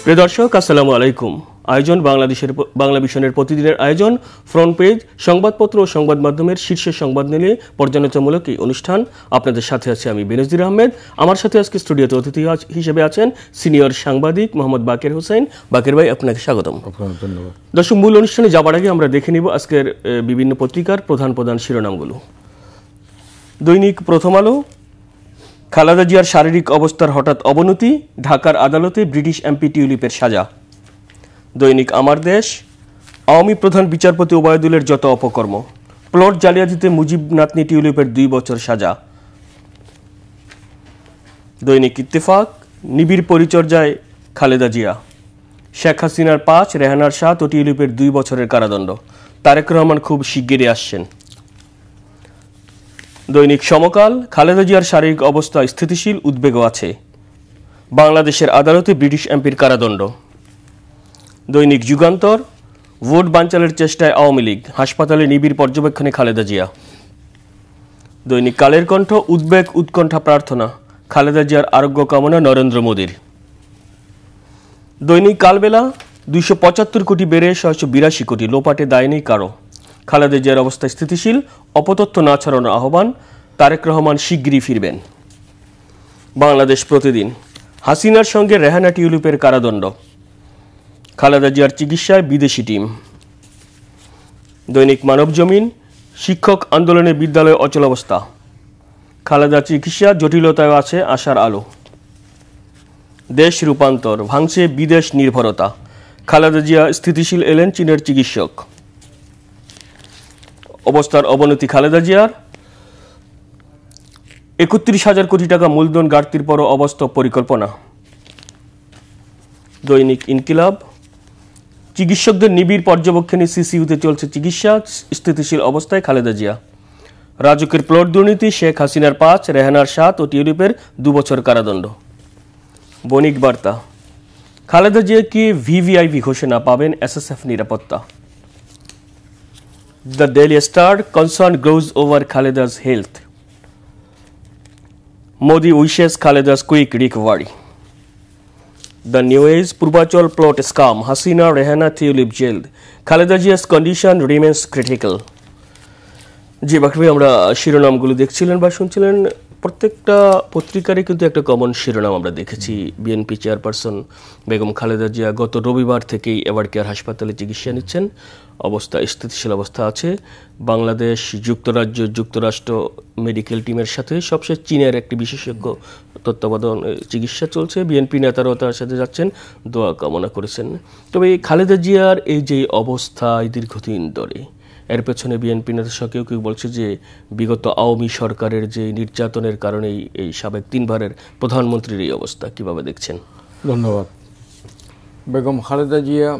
প্রিয় দর্শক, আসসালামু আলাইকুম। আয়োজন বাংলা ভিশনের প্রতিদিনের আয়োজন ফ্রন্ট পেজ সংবাদপত্র ও সংবাদ মাধ্যমের শীর্ষ সংবাদ নিয়ে পর্যালোচনামূলক এই অনুষ্ঠান। আপনাদের সাথে আছে আমি বেনজির আহমেদ। আমার সাথে আজকে স্টুডিওতে অতিথি হিসেবে আছেন সিনিয়র সাংবাদিক মোহাম্মদ বাকের হোসেন। বাকের ভাই, আপনাকে স্বাগতম। ধন্যবাদ। দর্শক, মূল অনুষ্ঠানে যাবার আগে আমরা দেখে নিব আজকের বিভিন্ন পত্রিকার প্রধান প্রধান শিরোনামগুলো। দৈনিক প্রথম আলো, খালেদা জিয়ার শারীরিক অবস্থার হঠাৎ অবনতি, ঢাকার আদালতে ব্রিটিশ এমপি টিউলিপের সাজা। দৈনিক আমার দেশ, আওয়ামী প্রধান বিচারপতি ওবায়দুলের যত অপকর্ম, প্লট জালিয়াতিতে মুজিব নাতনি টিউলিপের 2 বছর সাজা। দৈনিক ইত্তেফাক, নিবিড় পরিচর্যায় খালেদা জিয়া, শেখ হাসিনার 5, রেহানার 7 ও টিউলিপের 2 বছরের কারাদণ্ড। তারেক রহমান খুব শিগগিরই আসছেন। দৈনিক সমকাল, খালেদা জিয়ার শারীরিক অবস্থা স্থিতিশীল, উদ্বেগও আছে, বাংলাদেশের আদালতে ব্রিটিশ এমপির কারাদণ্ড। দৈনিক যুগান্তর, ভোট বানচালের চেষ্টায় আওয়ামী লীগ, হাসপাতালে নিবিড় পর্যবেক্ষণে খালেদা জিয়া। দৈনিক কালের কণ্ঠ, উদ্বেগ উৎকণ্ঠা প্রার্থনা, খালেদা জিয়ার আরোগ্য কামনা নরেন্দ্র মোদীর। দৈনিক কালবেলা, 275 কোটি বেড়ে 682 কোটি, লোপাটে দায় নেই কারো, খালেদা জিয়ার অবস্থা স্থিতিশীল, অপতথ্য না ছড়ানোর আহ্বান, তারেক রহমান শিগগিরই ফিরবেন। বাংলাদেশ প্রতিদিন, হাসিনার সঙ্গে রেহানা টিউলিপের কারাদণ্ড, খালেদা জিয়ার চিকিৎসায় বিদেশি টিম। দৈনিক মানবজমিন, শিক্ষক আন্দোলনে বিদ্যালয়ে অচলাবস্থা, খালেদা চিকিৎসা জটিলতায় আছে আশার আলো। দেশ রূপান্তর, ভাঙছে বিদেশ নির্ভরতা, খালেদা জিয়া স্থিতিশীল এলেন চীনের চিকিৎসক। অবস্থার অবনতি খালেদা জিয়ার, 31,000 কোটি টাকা মূলধন ঘাটতির পরও অবাস্তব পরিকল্পনা। দৈনিক ইনকিলাব, চিকিৎসকদের নিবিড় পর্যবেক্ষণে সিসিইউতে চলছে চিকিৎসা, স্থিতিশীল অবস্থায় খালেদা জিয়া। রাজুকের প্লট দুর্নীতি, শেখ হাসিনার 5, রেহানার 7 ও টিউলিপের 2 বছর কারাদণ্ড। বণিক বার্তা, খালেদা জিয়াকে ভিভিআইপি ঘোষণা, পাবেন এসএসএফ নিরাপত্তা। The Daily Star, concern grows over Khaleda's health. Modi wishes Khaleda's quick recovery. The New Age, Purvachal plot scam, Hasina, Rehana, Tulip jailed. Khaleda Jia's condition remains critical. যে বাকি আমরা শিরোনামগুলো দেখছিলেন বা শুনছিলেন, প্রত্যেকটা পত্রিকারই কিন্তু একটা কমন শিরোনাম আমরা দেখেছি। বিএনপি চেয়ারপারসন বেগম খালেদা জিয়া গত রবিবার থেকেই এভার কেয়ার হাসপাতালে চিকিৎসা নিচ্ছেন, অবস্থা স্থিতিশীল অবস্থা আছে। বাংলাদেশ, যুক্তরাজ্য, যুক্তরাষ্ট্র মেডিকেল টিমের সাথে সবশেষ চীনের একটি বিশেষজ্ঞ তত্ত্বাবধান চিকিৎসা চলছে। বিএনপি নেতারাও তার সাথে যাচ্ছেন, দোয়া কামনা করেছেন। তবে খালেদা জিয়ার এই যে অবস্থা দীর্ঘদিন ধরে, এর পেছনে বিএনপি নেতা কেউ কেউ বলছে যে বিগত আওয়ামী সরকারের যে নির্যাতনের কারণেই এই সাবেক 3 বারের প্রধানমন্ত্রীর এই অবস্থা। কিভাবে দেখছেন? ধন্যবাদ। বেগম খালেদা জিয়া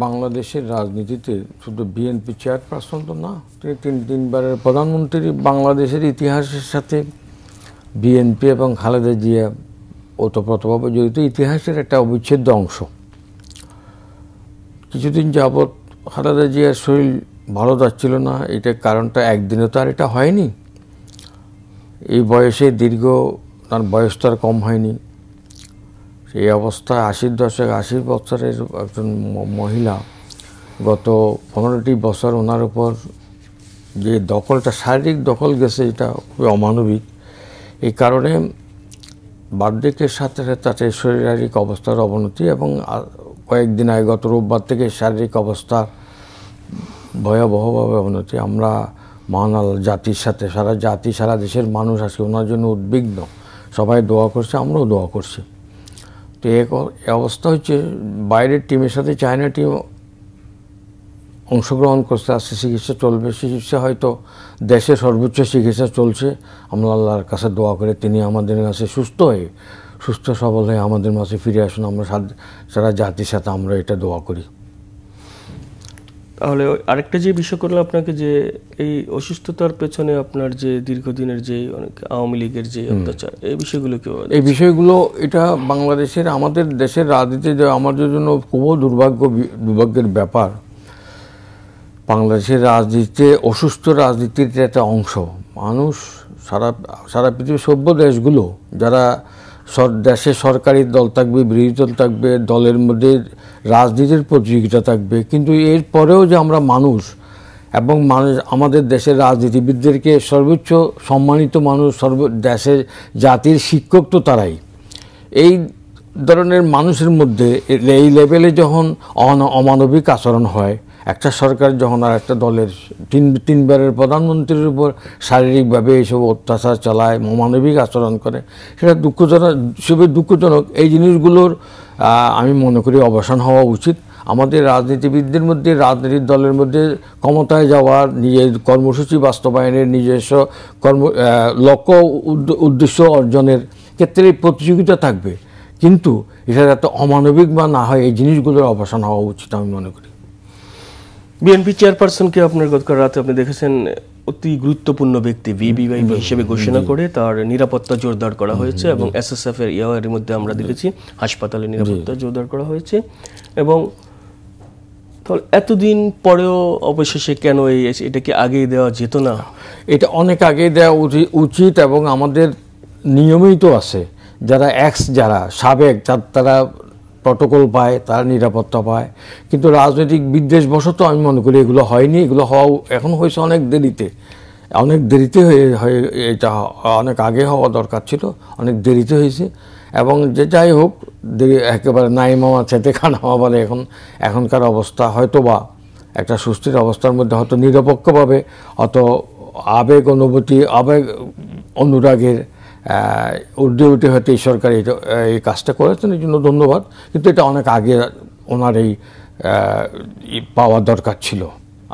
বাংলাদেশের রাজনীতিতে শুধু বিএনপি চেয়ারপারসন তো না, তিনি 3 বারের প্রধানমন্ত্রী। বাংলাদেশের ইতিহাসের সাথে বিএনপি এবং খালেদা জিয়া ওতপ্রোতভাবে জড়িত, ইতিহাসের একটা অবিচ্ছেদ্য অংশ। কিছুদিন যাবৎ খালেদা জিয়ার শরীর ভালো যাচ্ছিল না, এটার কারণটা একদিনে তো আর এটা হয়নি। এই বয়সে তার বয়স তো আর কম হয়নি। এই অবস্থায় 80 দশক, 80 বছরের একজন মহিলা, গত 15টি বছর ওনার উপর যে দখলটা, শারীরিক দখল গেছে, এটা খুবই অমানবিক। এই কারণে বার্ধক্যের সাথে সাথে তাদের শারীরিক অবস্থার অবনতি, এবং কয়েকদিন আগে গত রোববার থেকে শারীরিক অবস্থার ভয়াবহভাবে অবনতি। আমরা মহান জাতির সাথে সারা জাতি, সারা দেশের মানুষ আজকে ওনার জন্য উদ্বিগ্ন। সবাই দোয়া করছে, আমরাও দোয়া করছি। তো এই অবস্থা হচ্ছে, বাইরের টিমের সাথে চায়না টিম অংশগ্রহণ করছে, আজকে চিকিৎসা চলবে। চিকিৎসা হয়তো দেশের সর্বোচ্চ চিকিৎসা চলছে। আমরা আল্লাহর কাছে দোয়া করে তিনি আমাদের কাছে সুস্থ সবল হয়ে আমাদের মাঝে ফিরে আসুন। আমরা সারা জাতির সাথে আমরা এটা দোয়া করি। তাহলে আরেকটা যে বিষয় করলাম আপনাকে, যে এই অসুস্থতার পেছনে আপনার যে দীর্ঘদিনের যে অনেক আওয়ামী লীগের যে অত্যাচার, এই বিষয়গুলো কি? এই বিষয়গুলো এটা বাংলাদেশের, আমাদের দেশের রাজনীতিতে আমাদের জন্য খুব দুর্ভাগ্যের ব্যাপার। বাংলাদেশের রাজনীতিতে অসুস্থ রাজনীতির একটা অংশ। মানুষ সারা পৃথিবীর সভ্য দেশগুলো যারা দেশে সরকারি দল থাকবে, বিরোধী দল থাকবে, দলের মধ্যে রাজনীতির প্রতিযোগিতা থাকবে, কিন্তু এর পরেও যে আমরা মানুষ এবং আমাদের দেশের রাজনীতিবিদদেরকে সর্বোচ্চ সম্মানিত মানুষ, দেশের জাতির শিক্ষক তো তারাই। এই ধরনের মানুষের মধ্যে এই লেভেলে যখন অমানবিক আচরণ হয়, একটা সরকার যখন আর একটা দলের তিনবারের প্রধানমন্ত্রীর উপর শারীরিকভাবে এইসব অত্যাচার চালায়, অমানবিক আচরণ করে, সেটা দুঃখজনক। এই জিনিসগুলোর আমি মনে করি অবসান হওয়া উচিত। আমাদের রাজনীতিবিদদের মধ্যে, রাজনৈতিক দলের মধ্যে ক্ষমতায় যাওয়ার, নিজের কর্মসূচি বাস্তবায়নের, নিজস্ব লক্ষ্য উদ্দেশ্য অর্জনের ক্ষেত্রে প্রতিযোগিতা থাকবে, কিন্তু এটা যাতে অমানবিক বা না হয়, এই জিনিসগুলোর অবসান হওয়া উচিত আমি মনে করি। বিএনপি চেয়ারপারসনকে আপনার গতকাল রাতে আপনি দেখেছেন অতি গুরুত্বপূর্ণ ব্যক্তি ভিভিআইপি হিসেবে ঘোষণা করে তার নিরাপত্তা জোরদার করা হয়েছে, এবং এসএসএফ এর এর মধ্যে আমরা দেখেছি হাসপাতালে নিরাপত্তা জোরদার করা হয়েছে। এবং এতদিন পরেও অবশেষে কেন এটাকে আগেই দেওয়া যেত না? এটা অনেক আগে দেওয়া উচিত, এবং আমাদের নিয়মেই তো আছে, যারা যারা সাবেক, তারা প্রটোকল পায়, তারা নিরাপত্তা পায়, কিন্তু রাজনৈতিক বিদ্বেষবশত আমি মনে করি এগুলো হয়নি। এগুলো এখন হয়েছে অনেক দেরিতে হয়ে এটা অনেক আগে হওয়া দরকার ছিল, অনেক দেরিতে হয়েছে। এবং যে যাই হোক, একেবারে নাই মামা চেতে খানা বলে এখনকার অবস্থা, হয়তো বা একটা সুস্থির অবস্থার মধ্যে হয়তো নিরপেক্ষভাবে, অত আবেগ অনুরাগের ঊর্ধ্বে উঠে হয়তো এই সরকার এই কাজটা করেছেন, এই জন্য ধন্যবাদ। কিন্তু এটা অনেক আগে ওনার এই পাওয়ার দরকার ছিল।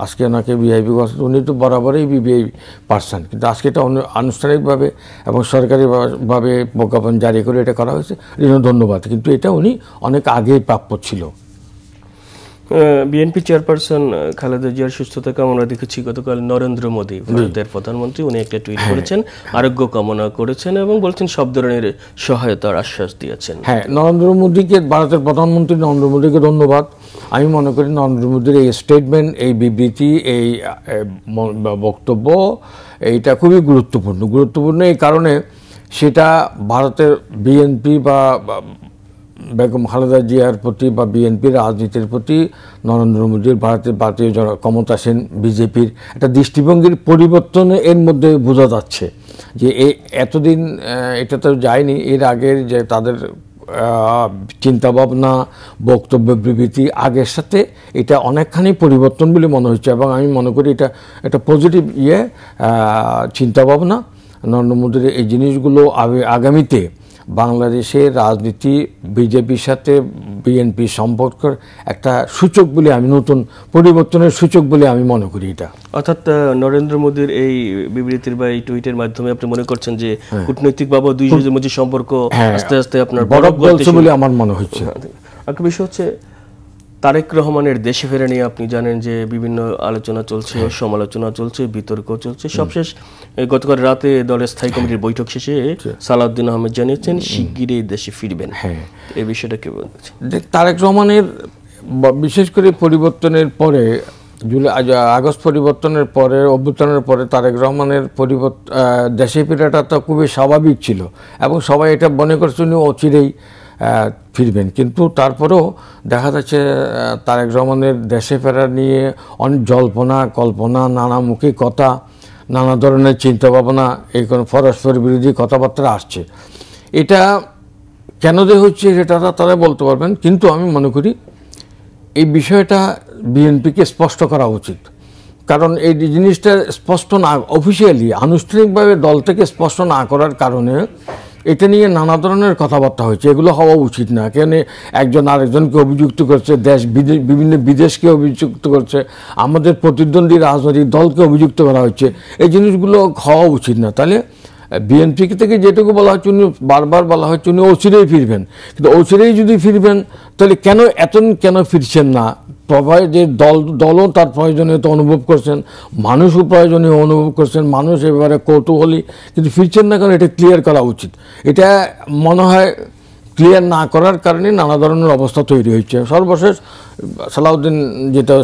আজকে ওনাকে ভিআইপি, উনি তো বরাবরই ভিভিআই পার্সন, কিন্তু আজকে এটা আনুষ্ঠানিকভাবে এবং সরকারিভাবে প্রজ্ঞাপন জারি করে এটা করা হয়েছে, এই জন্য ধন্যবাদ। কিন্তু এটা উনি অনেক আগেই প্রাপ্য ছিল। বিএনপি চেয়ারপারসন খালেদা জিয়ার সুস্থতা কামনা দেখেছি গতকাল নরেন্দ্র মোদী, ভারতের প্রধানমন্ত্রী, উনি একটা টুইট করেছেন, আরোগ্য কামনা করেছেন এবং বলছেন সব ধরনের সহায়তার আশ্বাস দিয়েছেন। হ্যাঁ, ভারতের প্রধানমন্ত্রী নরেন্দ্র মোদীকে ধন্যবাদ। আমি মনে করি নরেন্দ্র মোদীর এই স্টেটমেন্ট, এই বিবৃতি, এই বক্তব্য, এইটা খুবই গুরুত্বপূর্ণ এই কারণে সেটা ভারতের বিএনপি বা বেগম খালেদা জিয়ার প্রতি বা বিএনপির রাজনীতির প্রতি নরেন্দ্র মোদীর ভারতীয় ক্ষমতাসীন বিজেপির একটা দৃষ্টিভঙ্গির পরিবর্তন এর মধ্যে বোঝা যাচ্ছে। যে এতদিন এটা তো যায়নি, এর আগের যে তাদের চিন্তাভাবনা, বক্তব্য, বিবৃতি আগের সাথে এটা অনেকখানি পরিবর্তন বলে মনে হচ্ছে, এবং আমি মনে করি এটা একটা পজিটিভ চিন্তাভাবনা নরেন্দ্র মোদীর। এই জিনিসগুলো আগামীতে বাংলাদেশের রাজনীতি, বিজেপির সাথে বিএনপির সম্পর্কের একটা সূচক বলে আমি, নতুন পরিবর্তনের সূচক বলে আমি মনে করি এটা। অর্থাৎ নরেন্দ্র মোদীর এই বিবৃতির বা এই টুইটের মাধ্যমে আপনি মনে করছেন যে কূটনৈতিকভাবে দুই দেশের মধ্যে সম্পর্ক আস্তে আস্তে আপনার বরফ গলছে বলে আমার মনে হচ্ছে। একটা বিষয় হচ্ছে তারেক রহমানের দেশে ফেরা নিয়ে আপনি জানেন যে বিভিন্ন আলোচনা চলছে, সমালোচনা চলছে, বিতর্ক চলছে। সবশেষ গতকাল রাতে দলের স্থায়ী কমিটির বৈঠক শেষে সালাউদ্দিন আহমেদ জানিয়েছেন শিগগিরই দেশে ফিরবেন। এই বিষয়টা কি বলছেন? তারেক রহমানের বিশেষ করে পরিবর্তনের পরে, আগস্ট পরিবর্তনের পরে, অভ্যুত্থানের পরে তারেক রহমানের দেশে ফেরাটা তো খুবই স্বাভাবিক ছিল, এবং সবাই এটা মনে করছে উনি অচিরেই ফিরবেন। কিন্তু তারপরেও দেখা যাচ্ছে তারেক রহমানের দেশে ফেরা নিয়ে অনেক জল্পনা কল্পনা, নানামুখী কথা, নানা ধরনের চিন্তাভাবনা, এই কোনো পরস্পর বিরোধী কথাবার্তা আসছে। এটা কেন যে হচ্ছে সেটা তারা বলতে পারবেন, কিন্তু আমি মনে করি এই বিষয়টা বিএনপিকে স্পষ্ট করা উচিত। কারণ এই জিনিসটা স্পষ্ট না, অফিসিয়ালি আনুষ্ঠানিকভাবে দল থেকে স্পষ্ট না করার কারণে এটা নিয়ে নানা ধরনের কথাবার্তা হয়েছে। এগুলো হওয়া উচিত না। কেন একজন আরেকজনকে অভিযুক্ত করছে, বিভিন্ন বিদেশকে অভিযুক্ত করছে, আমাদের প্রতিদ্বন্দ্বী রাজনৈতিক দলকে অভিযুক্ত করা হচ্ছে। এই জিনিসগুলো হওয়া উচিত না। তাহলে বিএনপি থেকে যেটুকু বলা হচ্ছে, উনি বারবার বলা হচ্ছে উনি অচিরেই ফিরবেন, কিন্তু অচিরেই যদি ফিরবেন তাহলে কেন ফিরছেন না? যে দলও তার প্রয়োজনীয়তা অনুভব করছেন, মানুষও প্রয়োজনীয় অনুভব করছেন, মানুষ এবারে কৌতূহলী, কিন্তু ফিরছেন না কেন? এটা ক্লিয়ার করা উচিত। এটা মনে হয় ক্লিয়ার না করার কারণে নানা ধরনের অবস্থা তৈরি হয়েছে। সর্বশেষ সালাউদ্দিন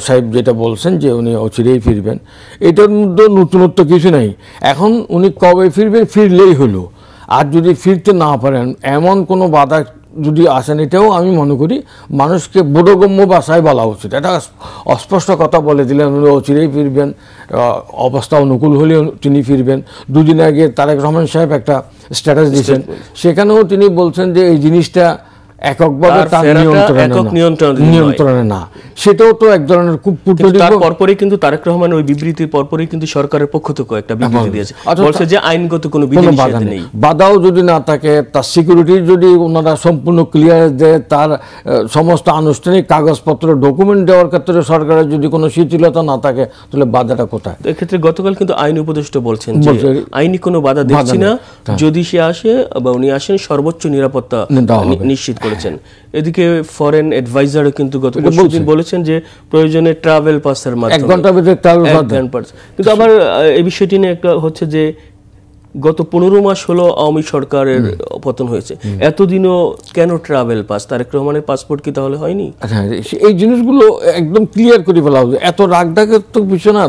সাহেব যেটা বলছেন যে উনি অচিরেই ফিরবেন, এটার মধ্যে নতুনত্ব কিছু নেই। এখন উনি কবে ফিরবেন, ফিরলেই হলো। আর যদি ফিরতে না পারেন এমন কোনো বাধা যদি আসেন, এটাও আমি মনে করি মানুষকে বোধগম্য ভাষায় বলা উচিত। এটা অস্পষ্ট কথা বলে দিলেন উনি অচিরেই ফিরবেন, অবস্থা অনুকূল হলে তিনি ফিরবেন। দুদিন আগে তারেক রহমান সাহেব একটা স্ট্যাটাস দিয়েছেন, সেখানেও তিনি বলছেন যে এই জিনিসটা এককভাবে তার নিয়ন্ত্রণে না, সেটাও তো এক ধরনের খুব পরপরই কিন্তু তারেক রহমান ওই বিবৃতির পরপরই কিন্তু সরকারের পক্ষ থেকে একটা বিবৃতি দিয়েছে, বলছে যে আইনগত কোনো বিধিনিষেধ নেই। বাধাও যদি না থাকে, তার সিকিউরিটি যদি ওনারা সম্পূর্ণ ক্লিয়ার দেয়, তার সমস্ত আনুষ্ঠানিক কাগজপত্র ডকুমেন্ট দেওয়ার ক্ষেত্রে সরকারের যদি কোনো শিথিলতা না থাকে, তাহলে বাধাটা কোথায়? এক্ষেত্রে গতকাল কিন্তু আইন উপদেষ্টা বলছেন যে আইনি কোনো বাধা দেখছি না, যদি সে আসে বা উনি আসেন সর্বোচ্চ নিরাপত্তা নিশ্চিত করেছেন। এদিকে ফরেন অ্যাডভাইজার কিন্তু গত পরশুদিন বলেছেন যে প্রয়োজনে ট্রাভেল পাসের মাধ্যমে 1 ঘন্টার ভিতরে ট্রাভেল পাস। কিন্তু আবার এই বিষয়টি নিয়ে একটা হচ্ছে যে গত 15 মাস হলো আওয়ামী সরকারের পতন হয়েছে, এতদিনও কেন ট্রাভেল পাস? তারেক রহমানের পাসপোর্ট কি তাহলে হয়নি? এই জিনিসগুলো একদম ক্লিয়ার করে ফেলা হবে। এত রাগডাকের তো বিষয় না,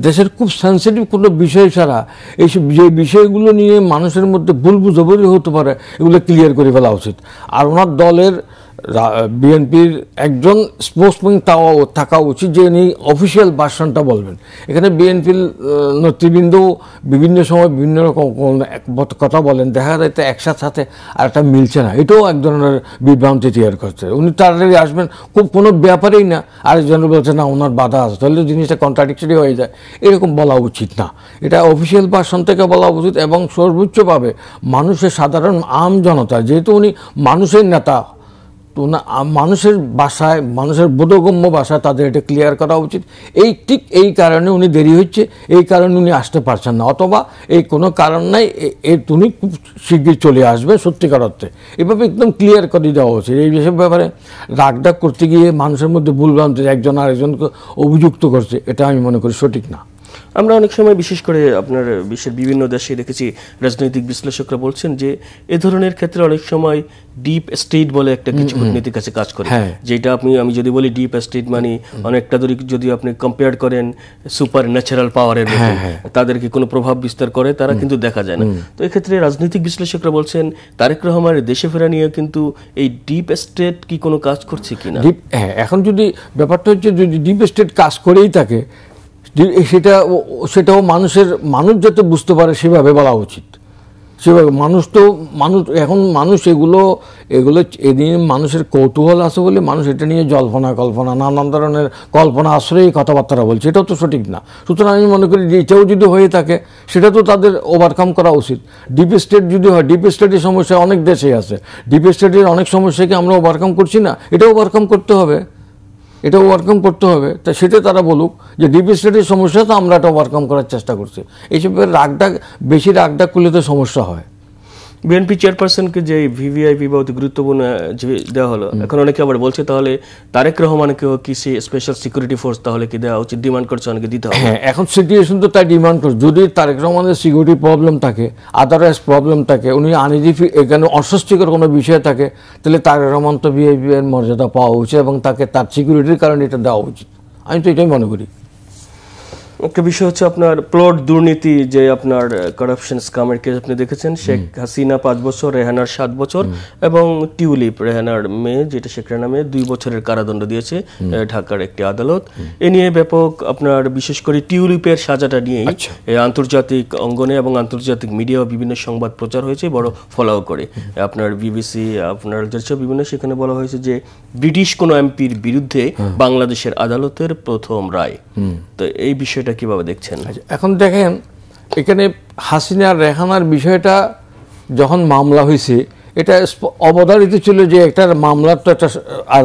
দেশের খুব সেন্সিটিভ কোনো বিষয় ছাড়া এইসব যে বিষয়গুলো নিয়ে মানুষের মধ্যে ভুল বুঝাবুঝি হতে পারে, এগুলো ক্লিয়ার করে ফেলা উচিত। আর ওনার দলের বিএনপির একজন স্পোক্সম্যান থাকা উচিত যে ইনি অফিসিয়াল ভার্সনটা বলবেন। এখানে বিএনপির নেতৃবৃন্দ বিভিন্ন সময় বিভিন্ন রকম কথা বলেন, দেখা যায় তো একসাথে সাথে আর একটা মিলছে না, এটাও এক ধরনের বিভ্রান্তি তৈরি করছে। উনি তাড়াতাড়ি আসবেন, খুব কোনো ব্যাপারেই না, আরেকজন বলছে না ওনার বাধা আছে, তাহলে জিনিসটা কন্ট্রাডিকশনই হয়ে যায়। এরকম বলা উচিত না, এটা অফিসিয়াল ভার্সন থেকে বলা উচিত এবং সর্বোচ্চভাবে মানুষের সাধারণ আম জনতা, যেহেতু উনি মানুষের নেতা, তো না মানুষের ভাষায়, মানুষের বোধগম্য ভাষায় তাদের এটা ক্লিয়ার করা উচিত। ঠিক এই কারণে উনি দেরি হচ্ছে, এই কারণে উনি আসতে পারছেন না, অথবা এই কোনো কারণ নাই, উনি খুব শীঘ্রই চলে আসবে সত্যিকার অর্থে, এভাবে একদম ক্লিয়ার করে দেওয়া উচিত। এই বিষয়ের ব্যাপারে রাগডাক করতে গিয়ে মানুষের মধ্যে ভুলভ্রান্তি একজন আরেকজনকে অভিযুক্ত করছে, এটা আমি মনে করি সঠিক না। আমরা অনেক সময় বিশেষ করে আপনার বিশ্বের বিভিন্ন দেশে দেখেছি রাজনৈতিক বিশ্লেষকরা বলছেন যে এ ধরনের ক্ষেত্রে অনেক সময় ডিপ স্টেট বলে একটা কিছু কূটনীতির কাছে কাজ করে, যেটা আমি যদি বলি ডিপ স্টেট মানে অনেকটা যদি আপনি কম্পেয়ার করেন সুপার ন্যাচারাল পাওয়ারের মতো, তাদেরকে কোনো প্রভাব বিস্তার করে তারা কিন্তু দেখা যায় না। তো এক্ষেত্রে রাজনৈতিক বিশ্লেষকরা বলছেন তারেক রহমানের দেশে ফেরা নিয়ে কিন্তু এই ডিপ স্টেট কি কোনো কাজ করছে কিনা? এখন যদি ব্যাপারটা হচ্ছে যদি ডিপ স্টেট কাজ করেই থাকে, সেটাও মানুষ যাতে বুঝতে পারে সেভাবে বলা উচিত। সেভাবে মানুষ এগুলো এদিন মানুষের কৌতূহল আছে বলে মানুষ এটা নিয়ে কল্পনা নানান ধরনের কল্পনা আশ্রয়ী কথাবার্তা বলছে, এটাও তো সঠিক না। সুতরাং আমি মনে করি যে এটাও যদি হয়ে থাকে সেটা তো তাদের ওভারকাম করা উচিত। ডিপ স্টেট যদি হয়, ডিপ স্টেটের সমস্যা অনেক দেশে আছে, ডিপ স্টেটের অনেক সমস্যাকে আমরা ওভারকাম করছি না, এটাও ওভারকাম করতে হবে, তা সেটা তারা বলুক যে ডিপ স্টেটের সমস্যা তো আমরা এটা ওভারকাম করার চেষ্টা করছি। এইসব বেশি রাগডাক করলে তো সমস্যা হয়। বিএনপি চেয়ারপারসনকে যে ভিভিআইপি বা অতি গুরুত্বপূর্ণ দেওয়া হলো, এখন অনেকে আবার বলছে তাহলে তারেক রহমানকেও কি স্পেশাল সিকিউরিটি ফোর্স তাহলে কি দেওয়া উচিত, ডিমান্ড করছে অনেকে দিতে হবে। হ্যাঁ, এখন সিচুয়েশন তো তাই ডিমান্ড করছে। যদি তারেক রহমানের সিকিউরিটি প্রবলেম থাকে, আদারওয়াইজ প্রবলেম থাকে, উনি আনইজি এখানে অস্বস্তিকর কোনো বিষয় থাকে, তাহলে তারেক রহমান তো ভিআইপি এর মর্যাদা পাওয়া উচিত এবং তাকে তার সিকিউরিটির কারণে এটা দেওয়া উচিত। আমি তো এটাই মনে করি। একটা বিষয় হচ্ছে আপনার প্লট দুর্নীতি, যে আপনার করাপশন স্কামের কেস আপনি দেখেছেন, শেখ হাসিনা 5 বছর, রেহানার 7 বছর এবং টিউলিপ রেহানার মেয়ে যেটা শেখ রেহানা মেয়ে 2 বছরের কারাদণ্ড দিয়েছে ঢাকার একটি আদালত। এ নিয়ে ব্যাপক আপনার বিশেষ করে টিউলিপের সাজাটা নিয়েই আন্তর্জাতিক অঙ্গনে এবং আন্তর্জাতিক মিডিয়া বিভিন্ন সংবাদ প্রচার হয়েছে বড় ফলাও করে। আপনার বিবিসি, আপনার যেসব বিভিন্ন, সেখানে বলা হয়েছে যে ব্রিটিশ কোনো এমপির বিরুদ্ধে বাংলাদেশের আদালতের প্রথম রায়। তো এই বিষয়টা কিভাবে দেখছেন? এখন দেখেন, এখানে হাসিনা রেহানার বিষয়টা যখন মামলা হয়েছে, এটা অবধারিত ছিল যে একটা মামলার তো একটা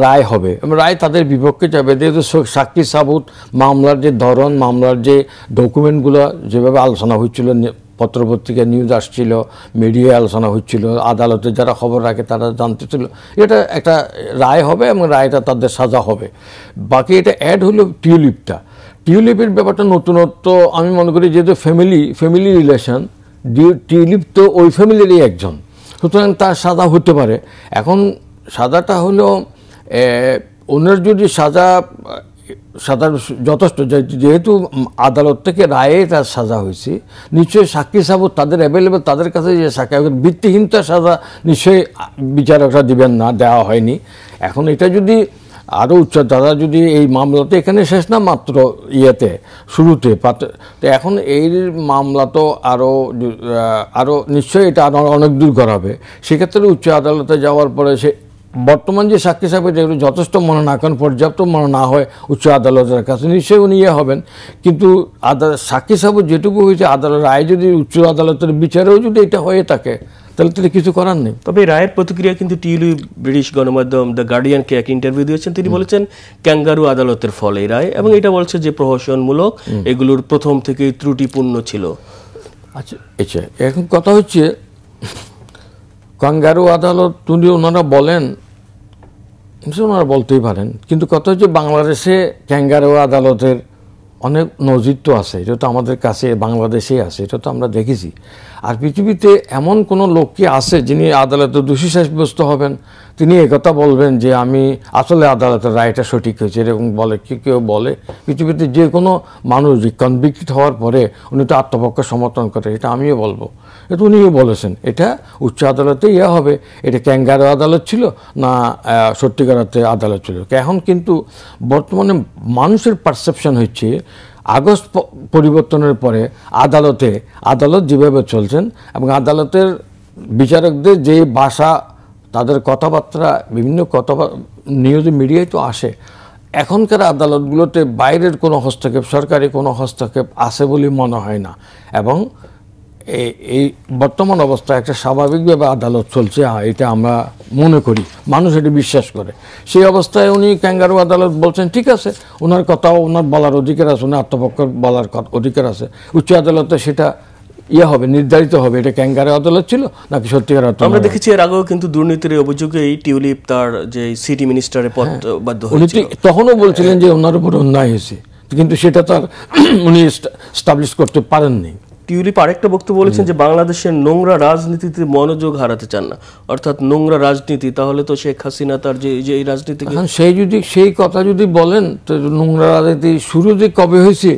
রায় হবে, রায় তাদের বিপক্ষে যাবে, যেহেতু সাক্ষী সাবুত, মামলার যে ধরন, মামলার যে ডকুমেন্টগুলো যেভাবে আলোচনা হচ্ছিল, পত্রপত্রিকা নিউজ আসছিল, মিডিয়ায় আলোচনা হচ্ছিল, আদালতে যারা খবর রাখে তারা জানতেছিল এটা একটা রায় হবে এবং রায়টা তাদের সাজা হবে। বাকি এটা অ্যাড হলো টিউলিপের ব্যাপারটা নতুনত্ব আমি মনে করি, যেহেতু ফ্যামিলি রিলেশন, টিউলিপ তো ওই ফ্যামিলিরই একজন, সুতরাং তার সাজা হতে পারে। এখন সাজাটা হলো ওনার যদি সাজা সাধারণ যথেষ্ট, যেহেতু আদালত থেকে রায়ে তার সাজা হয়েছে, নিশ্চয়ই সাক্ষী সাবুত তাদের অ্যাভেলেবেল, তাদের কাছে যে সাক্ষী ভিত্তিহীনতা সাজা নিশ্চয়ই বিচারকরা দিবেন না, দেওয়া হয়নি। এখন এটা যদি আরও দাদা যদি এই মামলাতে এখানে শেষ না, মাত্র ইয়েতে শুরুতে তো এখন এই মামলা তো আরও নিশ্চয়ই এটা আরও অনেক দূর গড়াবে। সেক্ষেত্রে উচ্চ আদালতে যাওয়ার পরে সে বর্তমান যে সাক্ষী সাহেব যেগুলো যথেষ্ট মনে না করেন, পর্যাপ্ত মনে না হয় উচ্চ আদালতের কাছে, নিশ্চয়ই উনি হবেন। কিন্তু সাক্ষী সাহেব যেটুকু হয়েছে আদালত রায় যদি উচ্চ আদালতের বিচারেও যদি এটা হয়ে থাকে, তাহলে তো কিছু করার নেই। তবে রায়ের প্রতিক্রিয়া কিন্তু টিউলি ব্রিটিশ গণমাধ্যম দ্য গার্ডিয়ানকে এক ইন্টারভিউ দিয়েছেন, তিনি বলেছেন ক্যাঙ্গারু আদালতের ফলে রায়, এবং এটা বলছে যে প্রহসনমূলক, এগুলোর প্রথম থেকেই ত্রুটিপূর্ণ ছিল। আচ্ছা, এখন কথা হচ্ছে ক্যাঙ্গারু আদালত যদি ওনারা বলেন, ওনারা বলতেই পারেন, কিন্তু কথা হচ্ছে বাংলাদেশে ক্যাঙ্গারু আদালতের অনেক নজির তো আছে, এটা তো আমাদের কাছে বাংলাদেশেই আছে, এটা তো আমরা দেখেছি। আর পৃথিবীতে এমন কোনো লোক কি আছে যিনি আদালতে দোষী সাব্যস্ত হবেন, তিনি একথা বলবেন যে আমি আসলে আদালতের রায়টা সঠিক হয়েছে, এরকম বলে কেউ বলে? পৃথিবীতে যে কোনো মানুষ কনভিক্টেড হওয়ার পরে উনি তো আত্মপক্ষ সমর্থন করে, এটা আমিও বলবো, এটা উনিও বলেছেন। এটা উচ্চ আদালতে হবে, এটা ক্যাঙ্গারু আদালত ছিল না সত্যিকার অর্থে আদালত ছিল। এখন কিন্তু বর্তমানে মানুষের পারসেপশন হচ্ছে আগস্ট পরিবর্তনের পরে আদালত যেভাবে চলছেন এবং আদালতের বিচারকদের যে ভাষা, তাদের কথাবার্তা, বিভিন্ন নিউজ মিডিয়ায় তো আসে, এখনকার আদালতগুলোতে বাইরের কোনো হস্তক্ষেপ, সরকারি কোনো হস্তক্ষেপ আছে বলে মনে হয় না। এবং এই বর্তমান অবস্থায় একটা স্বাভাবিকভাবে আদালত চলছে, এটা আমরা মনে করি, মানুষ এটা বিশ্বাস করে। সেই অবস্থায় উনি ক্যাঙ্গারু আদালত বলছেন, ঠিক আছে, ওনার কথাও ওনার বলার অধিকার আছে, ওনার আত্মপক্ষ বলার অধিকার আছে। উচ্চ আদালতে সেটা হবে, নির্ধারিত হবে এটা ক্যাঙ্গারু আদালত ছিল নাকি সত্যিকার অর্থে। আমরা দেখেছি এর আগেও কিন্তু দুর্নীতির অভিযোগে এই টিউলিপ তার যে সিটি মিনিস্টারের পদ বাধ্য হয়েছিল, তখনও বলছিলেন যে ওনার উপর অন্যায় হয়েছে, কিন্তু সেটা তার উনি এস্টাবলিশ করতে পারেননি। টিউলিপ আরেকটা বক্তব্য বলেছেন যে বাংলাদেশের নোংরা রাজনীতিতে মনোযোগ হারাতে চান না, অর্থাৎ নোংরা রাজনীতি, তাহলে তো শেখ হাসিনা তার যে এই রাজনীতি, সেই কথা যদি বলেন তো নোংরা রাজনীতি শুরু যে কবে হয়েছে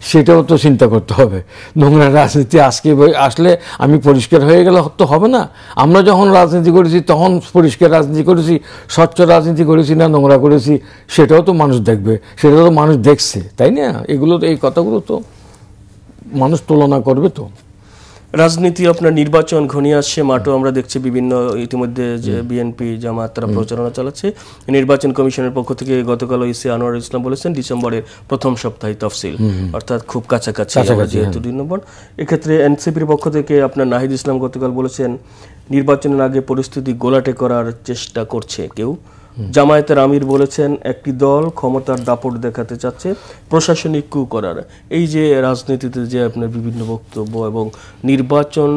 সেটাও তো চিন্তা করতে হবে। নোংরা রাজনীতি আজকে আসলে আমি পরিষ্কার হয়ে গেলে তো হবে না। আমরা যখন রাজনীতি করেছি তখন পরিষ্কার রাজনীতি করেছি, স্বচ্ছ রাজনীতি করেছি না নোংরা করেছি, সেটাও তো মানুষ দেখবে, সেটাও তো মানুষ দেখছে, তাই না? এগুলো তো, এই কথাগুলো তো মানুষ তুলনা করবে। তো রাজনীতি আপনার নির্বাচন ঘনিয়ে আসছে, মাঠও আমরা দেখছি বিভিন্ন ইতিমধ্যে যে বিএনপি জামাত তারা প্রচারণা চালাচ্ছে। নির্বাচন কমিশনের পক্ষ থেকে গতকাল ইসি আনোয়ার ইসলাম বলেছেন ডিসেম্বরের প্রথম সপ্তাহে তফসিল, অর্থাৎ খুব কাছাকাছি যেহেতু 2 নম্বর। এক্ষেত্রে এনসিপির পক্ষ থেকে আপনার নাহিদ ইসলাম গতকাল বলেছেন নির্বাচনের আগে পরিস্থিতি গোলাটে করার চেষ্টা করছে কেউ। জামায়াতের আমির বলেছেন একটি দল ক্ষমতার দাপট দেখাতে চাচ্ছে, প্রশাসনিক কু করার। এই যে রাজনীতিতে যে আপনার বিভিন্ন বক্তব্য এবং নির্বাচন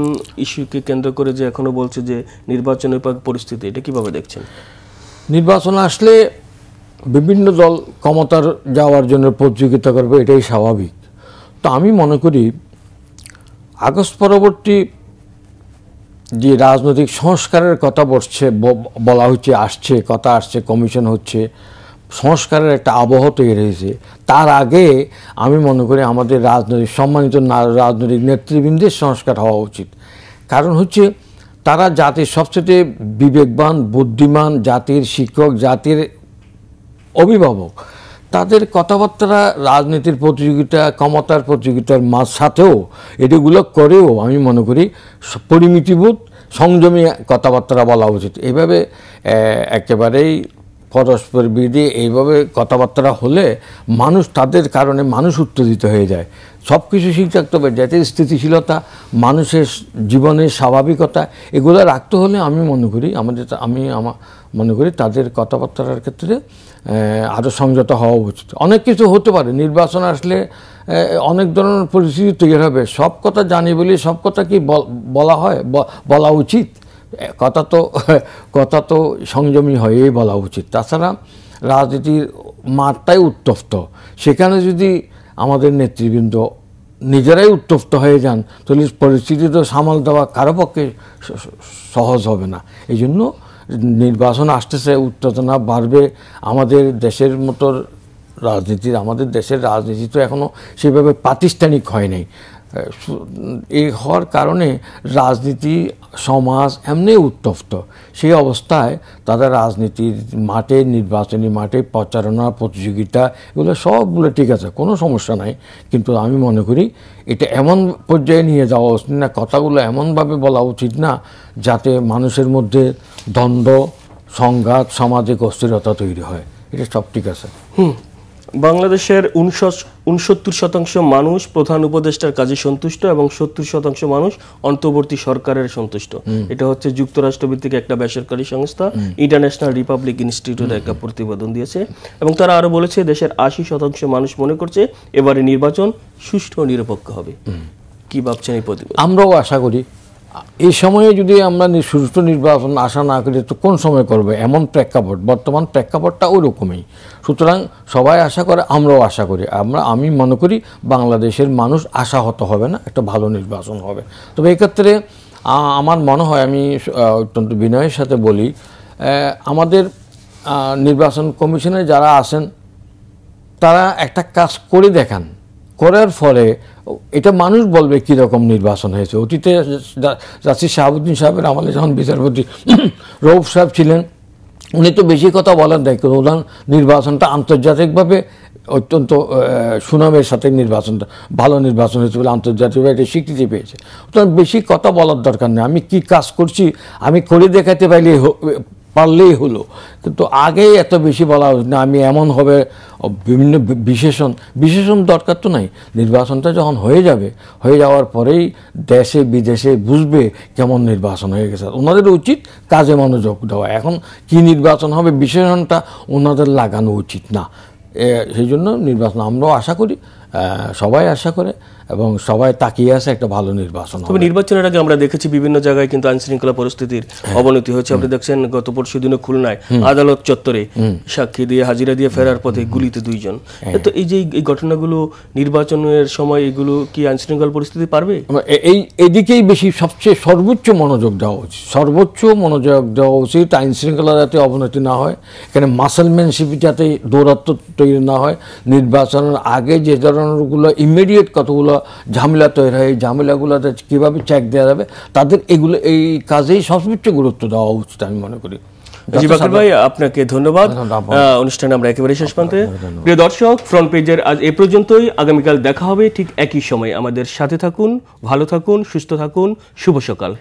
ইস্যুকে কেন্দ্র করে যে এখনো বলছে যে নির্বাচনের পরিস্থিতি, এটা কিভাবে দেখছেন? নির্বাচন আসলে বিভিন্ন দল ক্ষমতার যাওয়ার জন্য প্রতিযোগিতা করবে, এটাই স্বাভাবিক। তো আমি মনে করি আগস্ট পরবর্তী যে রাজনৈতিক সংস্কারের কথা বলা হচ্ছে, কথা আসছে, কমিশন হচ্ছে, সংস্কারের একটা আবহ তৈরি হয়েছে। তার আগে আমি মনে করি আমাদের সম্মানিত রাজনৈতিক নেতৃবৃন্দের সংস্কার হওয়া উচিত। কারণ হচ্ছে তারা জাতির সবচেয়ে বিবেকবান, বুদ্ধিমান, জাতির শিক্ষক, জাতির অভিভাবক। তাদের কথাবার্তা রাজনীতির প্রতিযোগিতা, ক্ষমতার প্রতিযোগিতার সাথেও এগুলো করেও আমি মনে করি পরিমিতিবোধ, সংযমী কথাবার্তা বলা উচিত। এইভাবে একেবারেই পরস্পর বিরোধী এইভাবে কথাবার্তা হলে তাদের কারণে মানুষ উত্তেজিত হয়ে যায়। সব কিছু ঠিক রাখতে হবে, জাতির স্থিতিশীলতা, মানুষের জীবনের স্বাভাবিকতা, এগুলো রাখতে হলে আমি মনে করি মনে করি তাদের কথাবার্তার ক্ষেত্রে আরও সংযত হওয়া উচিত। অনেক কিছু হতে পারে, নির্বাচন আসলে অনেক ধরনের পরিস্থিতি তৈরি হবে। সব কথা জানি বলে সব কথা কি বলা উচিত? কথা তো সংযমী হয়েই বলা উচিত। তাছাড়া রাজনীতির মাঠটাই উত্তপ্ত, সেখানে যদি আমাদের নেতৃবৃন্দ নিজেরাই উত্তপ্ত হয়ে যান তাহলে পরিস্থিতি তো সামাল দেওয়া কারো পক্ষে সহজ হবে না। এই জন্য নির্বাচন আসতেছে, উত্তেজনা বাড়বে, আমাদের দেশের মতো রাজনীতির, আমাদের দেশের রাজনীতি তো এখনও সেভাবে প্রাতিষ্ঠানিক হয় নাই। এই হওয়ার কারণে রাজনীতি সমাজ এমনি উত্তপ্ত। সেই অবস্থায় তাদের রাজনীতির মাঠে, নির্বাচনী মাঠে প্রচারণা, প্রতিযোগিতা, এগুলো সবগুলো ঠিক আছে, কোনো সমস্যা নাই। কিন্তু আমি মনে করি এটা এমন পর্যায়ে নিয়ে যাওয়া উচিত না, কথাগুলো এমনভাবে বলা উচিত না যাতে মানুষের মধ্যে দ্বন্দ্ব, সংঘাত, সামাজিক অস্থিরতা তৈরি হয়। এটা সব ঠিক আছে। বাংলাদেশের 69% মানুষ প্রধান উপদেষ্টার কাজে সন্তুষ্ট এবং 70% মানুষ অন্তর্বর্তী সরকারের সন্তুষ্ট। এটা হচ্ছে যুক্তরাষ্ট্রভিত্তিক একটা বেসরকারি সংস্থা ইন্টারন্যাশনাল রিপাবলিক ইনস্টিটিউট একটা প্রতিবেদন দিয়েছে, এবং তারা আরো বলেছে দেশের 80% মানুষ মনে করছে এবারে নির্বাচন সুষ্ঠু ও নিরপেক্ষ হবে। কি ভাবছেন এই প্রতিবেদন? আমরাও আশা করি এই সময়ে যদি আমরা সুষ্ঠু নির্বাচন আশা না করি তো কোন সময় করবে? এমন প্রেক্ষাপট, বর্তমান প্রেক্ষাপটটা ওই রকমই। সুতরাং সবাই আশা করে, আমরাও আশা করি। আমি মনে করি বাংলাদেশের মানুষ আশাহত হবে না, একটা ভালো নির্বাচন হবে। তবে এক্ষেত্রে আমার মনে হয়, আমি অত্যন্ত বিনয়ের সাথে বলি, আমাদের নির্বাচন কমিশনে যারা আছেন তারা একটা কাজ করে দেখান, করার ফলে এটা মানুষ বলবে কীরকম নির্বাচন হয়েছে। অতীতে জাস্টিস শাহাবুদ্দিন সাহেবের আমলে যখন বিচারপতি রউফ সাহেব ছিলেন, উনি তো বেশি কথা বলার দায়িত্ব, উদাহরণ নির্বাচনটা আন্তর্জাতিকভাবে অত্যন্ত সুনামের সাথে নির্বাচনটা ভালো নির্বাচন হয়েছে বলে আন্তর্জাতিকভাবে এটা স্বীকৃতি পেয়েছে। সুতরাং বেশি কথা বলার দরকার নেই, আমি কি কাজ করছি আমি করে দেখাতে পারলেই হলো। কিন্তু আগে এত বেশি বলা উচিত না, আমি এমন হবে, বিভিন্ন বিশেষণ দরকার তো নাই। নির্বাচনটা যখন হয়ে যাবে, হয়ে যাওয়ার পরেই দেশে বিদেশে বুঝবে কেমন নির্বাচন হয়ে গেছে। ওনাদের উচিত কাজে মনোযোগ দেওয়া। এখন কি নির্বাচন হবে বিশেষণটা ওনাদের লাগানো উচিত না। সেই জন্য নির্বাচন আমরাও আশা করি, সবাই আশা করে এবং সবাই তাকিয়ে আছে একটা ভালো নির্বাচন। তবে নির্বাচনের আগে আমরা দেখেছি বিভিন্ন জায়গায় কিন্তু আইনশৃঙ্খলা পরিস্থিতির অবনতি হয়েছে। আপনি দেখছেন গত পরশুদিনে খুলনায় আদালত চত্বরে সাক্ষী দিয়ে হাজিরা দিয়ে ফেরার পথে গুলিতে 2 জন। তো এই যে এই ঘটনাগুলো নির্বাচনের সময়, এগুলো কি আইনশৃঙ্খলা পরিস্থিতি পারবে? এদিকেই বেশি সবচেয়ে সর্বোচ্চ মনোযোগ দেওয়া উচিত, আইনশৃঙ্খলা যাতে অবনতি না হয়, এখানে মাসলম্যানশিপ যাতে দৌরাত্ম তৈরি না হয়। নির্বাচনের আগে যে ধরনেরগুলো ইমিডিয়েট কতগুলো ঝামেলা তৈরি হয়, এই ঝামেলাগুলোতে কীভাবে চেক দেওয়া যাবে, তাদের এই কাজেই সর্বোচ্চ গুরুত্ব দেওয়া উচিত আমি মনে করি। জি বাকর ভাই, আপনাকে ধন্যবাদ। অনুষ্ঠানে আমরা একেবারে শেষ প্রান্তে। প্রিয় দর্শক, ফ্রন্ট পেজের আজ এ পর্যন্তই। আগামীকাল দেখা হবে ঠিক একই সময়। আমাদের সাথে থাকুন, ভালো থাকুন, সুস্থ থাকুন। শুভ সকাল।